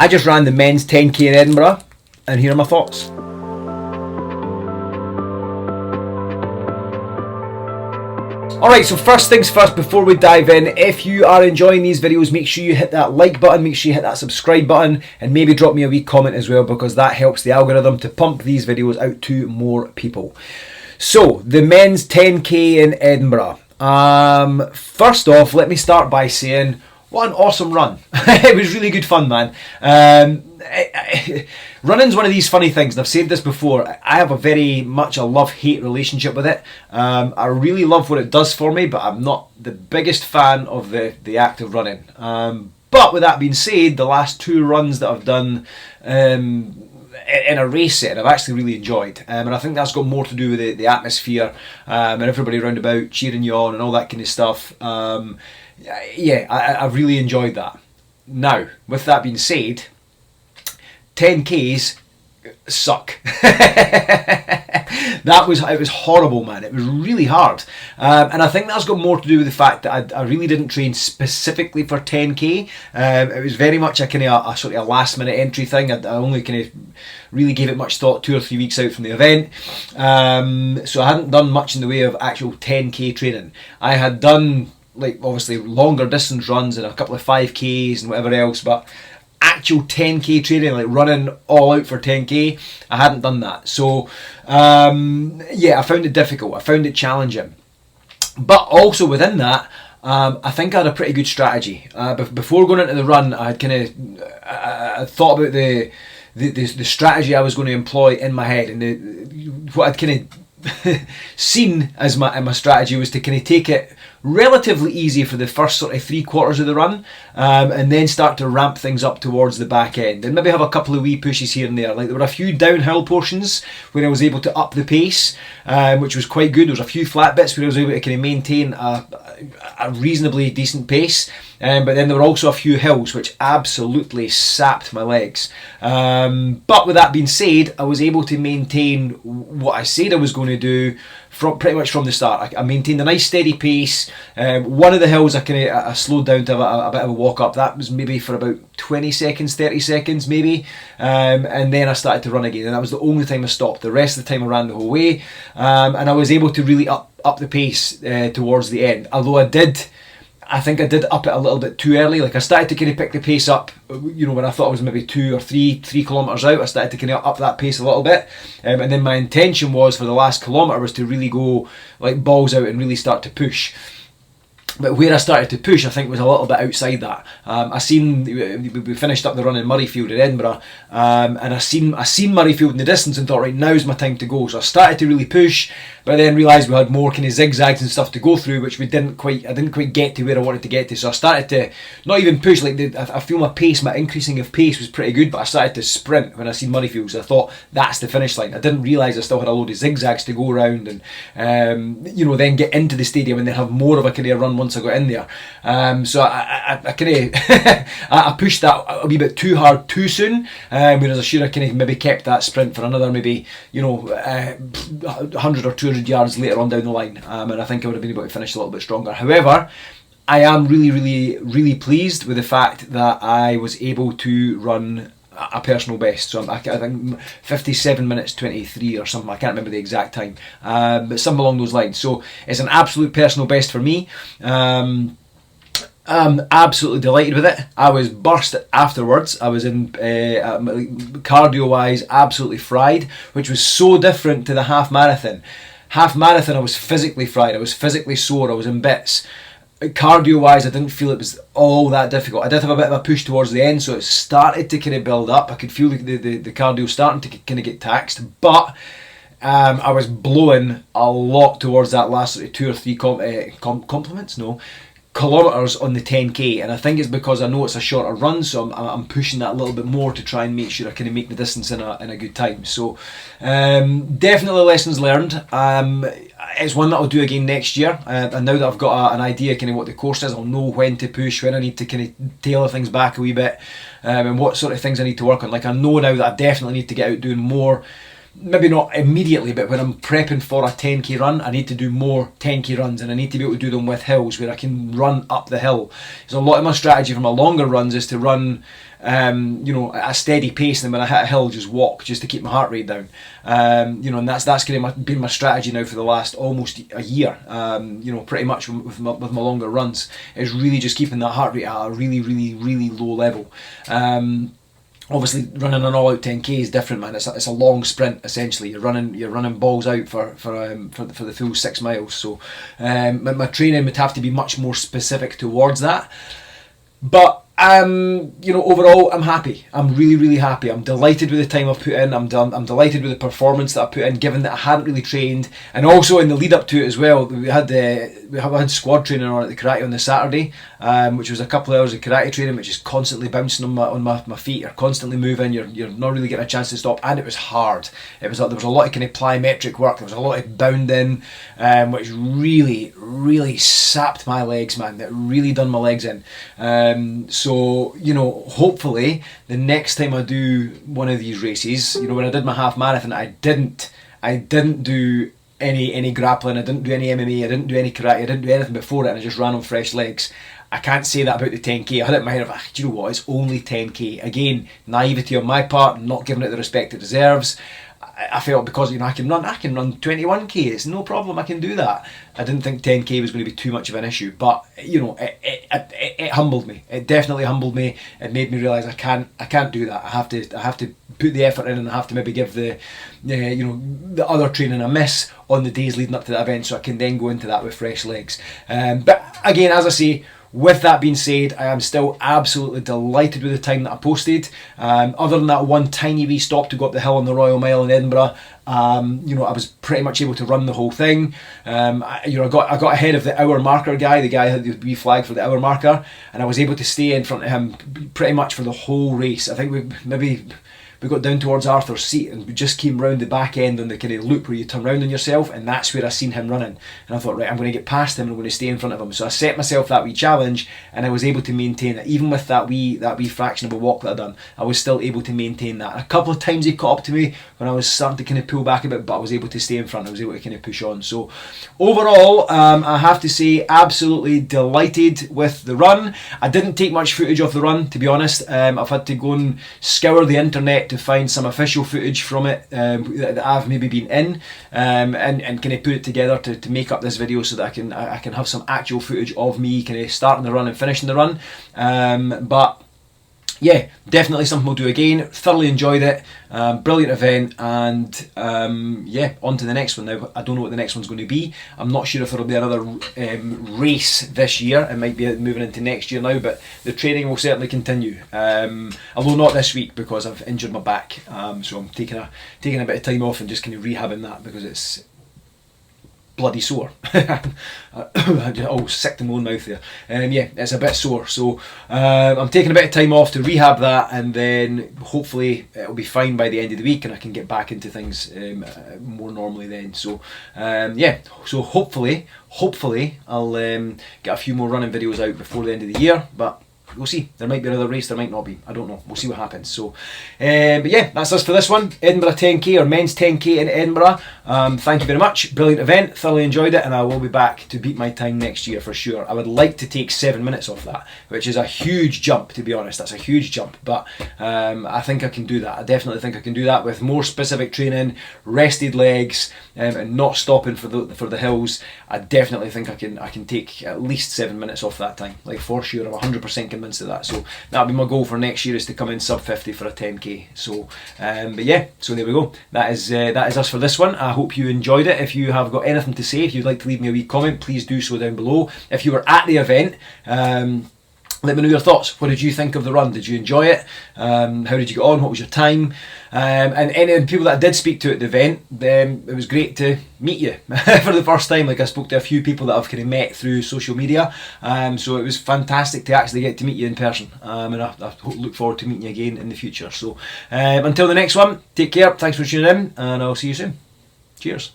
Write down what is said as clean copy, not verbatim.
I just ran the men's 10k in Edinburgh, and here are my thoughts. Alright, so first things first, before we dive in, if you are enjoying these videos, make sure you hit that like button, make sure you hit that subscribe button, and maybe drop me a wee comment as well, because that helps the algorithm to pump these videos out to more people. So, the men's 10k in Edinburgh. First off, let me start by saying, what an awesome run. It was really good fun, man. Running's one of these funny things, and I've said this before. I have a very much a love-hate relationship with it. I really love what it does for me, but I'm not the biggest fan of the act of running. But with that being said, the last 2 runs that I've done in a race setting, I've actually really enjoyed, and I think that's got more to do with the atmosphere and everybody around about cheering you on and all that kind of stuff. Yeah, I've really enjoyed that. Now, with that being said, 10Ks suck. It was horrible, man. It was really hard, and I think that's got more to do with the fact that I really didn't train specifically for 10k. It was very much a kind of a sort of a last minute entry thing. I only kind of really gave it much thought 2 or 3 weeks out from the event, so I hadn't done much in the way of actual 10k training. I had done, like, obviously longer distance runs and a couple of 5Ks and whatever else, but actual 10k training, like running all out for 10k, I hadn't done that. So yeah, I found it difficult, I found it challenging. But also within that, I think I had a pretty good strategy. Before going into the run, I had I thought about the strategy I was going to employ in my head, and what I'd kind of seen as my strategy was to kind of take it relatively easy for the first sort of 3/4 of the run, and then start to ramp things up towards the back end, and maybe have a couple of wee pushes here and there. Like, there were a few downhill portions where I was able to up the pace, which was quite good. There was a few flat bits where I was able to kind of maintain a reasonably decent pace, but then there were also a few hills which absolutely sapped my legs. But with that being said, I was able to maintain what I said I was going to do pretty much from the start. I maintained a nice steady pace. One of the hills I slowed down to have a bit of a walk up. That was maybe for about 20 seconds, 30 seconds maybe, and then I started to run again, and that was the only time I stopped. The rest of the time I ran the whole way, and I was able to really up the pace towards the end, although I think I did up it a little bit too early. Like, I started to kind of pick the pace up, you know, when I thought I was maybe 2 or 3 kilometres out. I started to kind of up that pace a little bit, and then my intention was for the last kilometre was to really go like balls out and really start to push. But where I started to push, I think, was a little bit outside that. We finished up the run in Murrayfield in Edinburgh, and I seen Murrayfield in the distance and thought, right, now's my time to go. So I started to really push, but I then realised we had more kind of zigzags and stuff to go through, which I didn't quite get to where I wanted to get to. So I started to not even push. Like, I feel my increasing of pace was pretty good, but I started to sprint when I seen Murrayfield. So I thought, that's the finish line. I didn't realise I still had a load of zigzags to go around, and you know, then get into the stadium and then have more of a kind of run once I got in there. So I kind of I pushed that a wee bit too hard too soon, whereas I should have kind of maybe kept that sprint for another maybe, you know, 100 or 200 yards later on down the line, and I think I would have been able to finish a little bit stronger. However, I am really pleased with the fact that I was able to run a personal best. So I think 57 minutes 23 or something. I can't remember the exact time, but something along those lines. So it's an absolute personal best for me. I'm absolutely delighted with it. I was burst afterwards. I was in cardio wise absolutely fried, which was so different to the half marathon. Half marathon, I was physically fried. I was physically sore. I was in bits. Cardio wise, I didn't feel it was all that difficult. I did have a bit of a push towards the end, so it started to kind of build up. I could feel the cardio starting to kind of get taxed, but I was blowing a lot towards that last 2 or 3 kilometres on the 10k, and I think it's because I know it's a shorter run, so I'm pushing that a little bit more to try and make sure I kind of make the distance in a good time. So definitely lessons learned. It's one that I'll do again next year, and now that I've got an idea kind of what the course is, I'll know when to push, when I need to kind of tailor things back a wee bit, and what sort of things I need to work on. Like, I know now that I definitely need to get out doing more maybe not immediately, but when I'm prepping for a 10k run, I need to do more 10k runs, and I need to be able to do them with hills where I can run up the hill. So a lot of my strategy for my longer runs is to run you know, at a steady pace, and then when I hit a hill, just walk, just to keep my heart rate down. You know, and that's kind of been my strategy now for the last almost a year. You know, pretty much with my longer runs, is really just keeping that heart rate at a really low level. Obviously, running an all-out 10k is different, man. It's a long sprint essentially. You're running balls out for the full 6 miles. So my training would have to be much more specific towards that. But you know, overall, I'm happy. I'm really happy. I'm delighted with the time I've put in. I'm delighted with the performance that I put in, given that I hadn't really trained, and also in the lead up to it as well. We had squad training on at the karate on the Saturday, which was a couple of hours of karate training, which is constantly bouncing on my feet. You're constantly moving. You're not really getting a chance to stop, and it was hard. There was a lot of kind of plyometric work. There was a lot of bounding, which really sapped my legs, man. That really done my legs in. So, you know, hopefully the next time I do one of these races, you know, when I did my half marathon, I didn't do any grappling, I didn't do any MMA, I didn't do any karate, I didn't do anything before it, and I just ran on fresh legs. I can't say that about the 10k. I had it in my head of, do you know what, it's only 10k. Again, naivety on my part, not giving it the respect it deserves. I felt because, you know, I can run 21k, it's no problem, I can do that. I didn't think 10k was going to be too much of an issue, but you know, it humbled me. It definitely humbled me. It made me realise I can't do that. I have to put the effort in, and I have to maybe give the you know, the other training a miss on the days leading up to that event, so I can then go into that with fresh legs. But again, as I say, with that being said, I am still absolutely delighted with the time that I posted. Other than that one tiny wee stop to go up the hill on the Royal Mile in Edinburgh, you know, I was pretty much able to run the whole thing. You know, I got ahead of the hour marker guy. The guy had the wee flag for the hour marker, and I was able to stay in front of him pretty much for the whole race. I think we got down towards Arthur's Seat, and we just came round the back end on the kind of loop where you turn round on yourself, and that's where I seen him running. And I thought, right, I'm going to get past him and I'm going to stay in front of him. So I set myself that wee challenge, and I was able to maintain it. Even with that wee fraction of a walk that I done, I was still able to maintain that. A couple of times he caught up to me when I was starting to kind of pull back a bit, but I was able to stay in front. I was able to kind of push on. So overall, I have to say, absolutely delighted with the run. I didn't take much footage of the run, to be honest. I've had to go and scour the internet to find some official footage from it that I've maybe been in, and kind of put it together to make up this video, so that I can have some actual footage of me kind of starting the run and finishing the run. But yeah, definitely something we'll do again. Thoroughly enjoyed it. Brilliant event, and yeah, on to the next one now. I don't know what the next one's going to be. I'm not sure if there'll be another race this year. It might be moving into next year now, but the training will certainly continue. Although not this week, because I've injured my back. So I'm taking a bit of time off and just kind of rehabbing that, because it's bloody sore. Oh, sick to my own mouth there. Yeah, it's a bit sore, so I'm taking a bit of time off to rehab that, and then hopefully it'll be fine by the end of the week, and I can get back into things more normally then. So yeah, so hopefully I'll get a few more running videos out before the end of the year, but we'll see. There might be another race, there might not be. I don't know. We'll see what happens. So, but yeah, that's us for this one. Edinburgh 10k, or men's 10k in Edinburgh. Thank you very much. Brilliant event. Thoroughly enjoyed it, and I will be back to beat my time next year for sure. I would like to take 7 minutes off that, which is a huge jump, to be honest. That's a huge jump, but I think I can do that. I definitely think I can do that with more specific training, rested legs, and not stopping for the hills. I definitely think I can take at least 7 minutes off that time. Like, for sure, I'm 100% convinced of that. So that'll be my goal for next year, is to come in sub 50 for a 10k. So but yeah, so there we go. That is us for this one. I hope you enjoyed it. If you have got anything to say, if you'd like to leave me a wee comment, please do so down below. If you were at the event, let me know your thoughts. What did you think of the run? Did you enjoy it? How did you get on? What was your time? And any people that I did speak to at the event, it was great to meet you for the first time. Like, I spoke to a few people that I've kind of met through social media, so it was fantastic to actually get to meet you in person, and I look forward to meeting you again in the future. So until the next one, take care, thanks for tuning in, and I'll see you soon. Cheers.